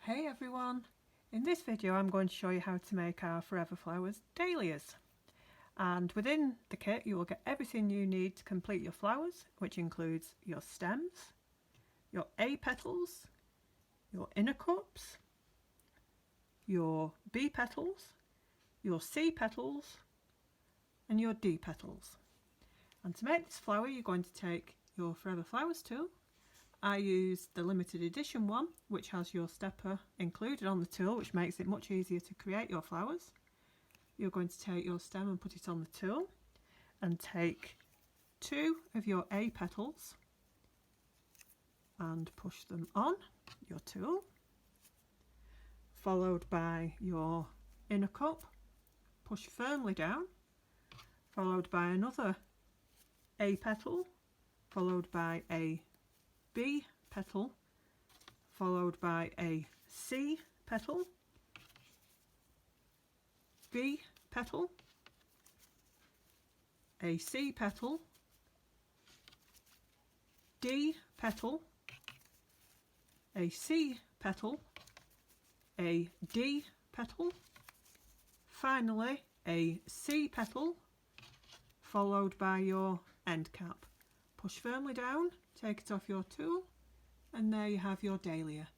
Hey everyone! In this video I'm going to show you how to make our Forever Flowers dahlias. And within the kit you will get everything you need to complete your flowers, which includes your stems, your A petals, your inner cups, your B petals, your C petals and your D petals. And to make this flower you're going to take your Forever Flowers tool. I use the limited edition one, which has your stepper included on the tool, which makes it much easier to create your flowers. You're going to take your stem and put it on the tool and take 2 of your A petals and push them on your tool, followed by your inner cup, push firmly down, followed by another A petal, followed by a B petal, followed by a C petal, B petal, a C petal, D petal, a C petal, a D petal, finally a C petal, followed by your end cap. Push firmly down, take it off your tool, and there you have your dahlia.